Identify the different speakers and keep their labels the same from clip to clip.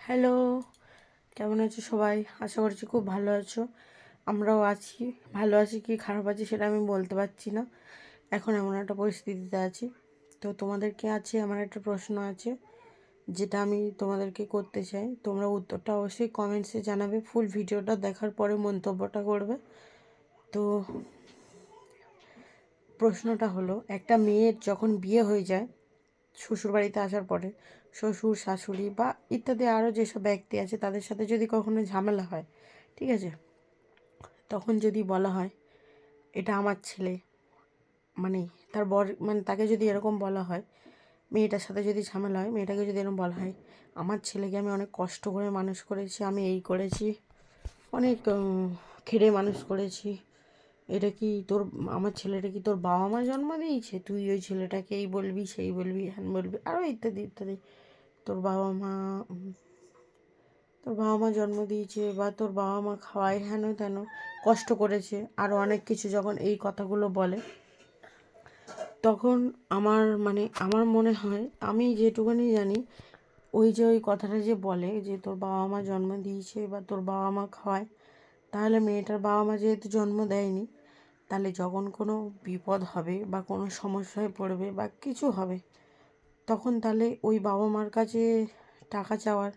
Speaker 1: Hello, কেমন আছো সবাই? আশা করছি খুব ভালো আছো। আমরাও আছি। ভালো আছি কি খারাপ আছি সেটা আমি বলতে পারছি না। এখন এমন একটা পরিস্থিতিতে আছি। তো তোমাদেরকে আছে আমার একটা প্রশ্ন আছে, যেটা আমি তোমাদেরকে করতে চাই। তোমরা উত্তরটা অবশ্যই কমেন্টসে জানাবে। ফুল ভিডিওটা দেখার পরে মন্তব্যটা করবে। তো প্রশ্নটা হলো, একটা মেয়ের যখন বিয়ে হয়ে যায় শ্বশুরবাড়িতে আসার পরে, শ্বশুর শাশুড়ি বা ইত্যাদি আরও যেসব ব্যক্তি আছে তাদের সাথে যদি কখনো ঝামেলা হয়, ঠিক আছে, তখন যদি বলা হয় এটা আমার ছেলে, মানে তার বর, মানে তাকে যদি এরকম বলা হয়, মেয়েটার সাথে যদি ঝামেলা হয়, মেয়েটাকে যদি এরকম বলা হয় আমার ছেলেকে আমি অনেক কষ্ট করে মানুষ করেছি, আমি এই করেছি, অনেক খেটে মানুষ করেছি, এটা কি তোর, আমার ছেলেটা কি তোর বাবা মা জন্ম দিয়েছে, তুই ওই ছেলেটাকে এই বলবি সেই বলবি হ্যান বলবি আরও ইত্যাদি ইত্যাদি, তোর বাবা মা তোর বাবা মা জন্ম দিয়েছে বা তোর বাবা মা খাওয়ায় হেন তেন কষ্ট করেছে, আরও অনেক কিছু যখন এই কথাগুলো বলে, তখন আমার মনে হয়, আমি যেটুকুনি জানি, ওই যে ওই কথাটা যে বলে যে তোর বাবা মা জন্ম দিয়েছে বা তোর বাবা মা খাওয়ায়, তাহলে মেয়েটার বাবা মা যেহেতু জন্ম দেয়নি, তাহলে যখন কোনো বিপদ হবে বা কোনো সমস্যায় পড়বে বা কিছু হবে, তখন তাহলে ওই বাবা মার কাছে টাকা চাওয়ার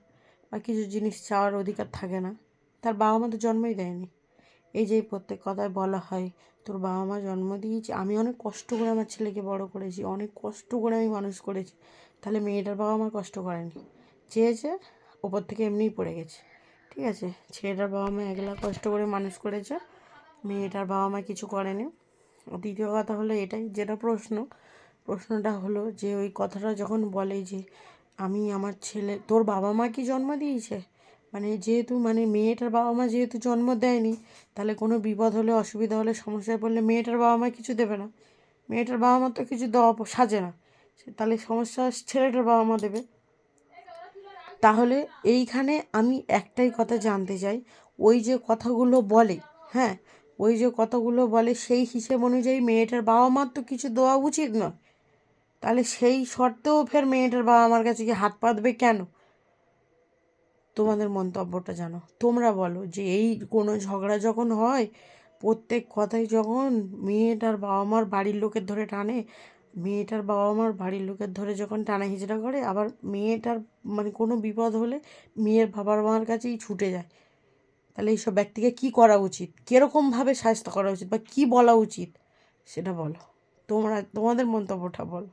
Speaker 1: বা কিছু জিনিস চাওয়ার অধিকার থাকে না। তার বাবা মা তো জন্মই দেয়নি। এই যে প্রত্যেক কথায় বলা হয় তোর বাবা মা জন্ম দিয়েছে, আমি অনেক কষ্ট করে আমার ছেলেকে বড় করেছি, অনেক কষ্ট করে আমি মানুষ করেছি, তাহলে মেয়েটার বাবা মা কষ্ট করেনি, চেয়েছে ওপর থেকে এমনিই পড়ে গেছে, ঠিক আছে। ছেলেটার বাবা মা একলা কষ্ট করে মানুষ করেছে, মেয়েটার বাবা মা কিছু করেনি। দ্বিতীয় কথা হলো এটাই, যেটা প্রশ্নটা হলো যে ওই কথাটা যখন বলে যে আমি আমার ছেলে, তোর বাবা মা কি জন্ম দিয়েছে, মানে যেহেতু মানে মেয়েটার বাবা মা যেহেতু জন্ম দেয়নি, তাহলে কোনো বিপদ হলে অসুবিধা হলে সমস্যায় পড়লে মেয়েটার বাবা মা কিছু দেবে না, মেয়েটার বাবা মা তো কিছু দেওয়া সাজে না, তাহলে সমস্যা ছেলেটার বাবা মা দেবে। তাহলে এইখানে আমি একটাই কথা জানতে চাই, ওই যে কথাগুলো বলে, হ্যাঁ, ওই যে কথাগুলো বলে সেই হিসেব অনুযায়ী মেয়েটার বাবা মার তো কিছু দেওয়া উচিত নয়, তাহলে সেই শর্তেও ফের মেয়েটার বাবা মার কাছে কি হাত পাতবে কেন? তোমাদের মন্তব্যটা জানো, তোমরা বলো যে এই কোনো ঝগড়া যখন হয়, প্রত্যেক কথাই যখন মেয়েটার বাবা মার বাড়ির লোকের ধরে টানে, মেয়েটার বাবা মার বাড়ির লোকের ধরে যখন টানা হিজড়া করে, আবার মেয়েটার মানে কোনো বিপদ হলে মেয়ের বাবার মার কাছেই ছুটে যায়, তাহলে এইসব ব্যক্তিকে কী করা উচিত, কীরকমভাবে শাস্তি করা উচিত বা কী বলা উচিত সেটা বলো, তোমাদের মন্তব্যটা বলো।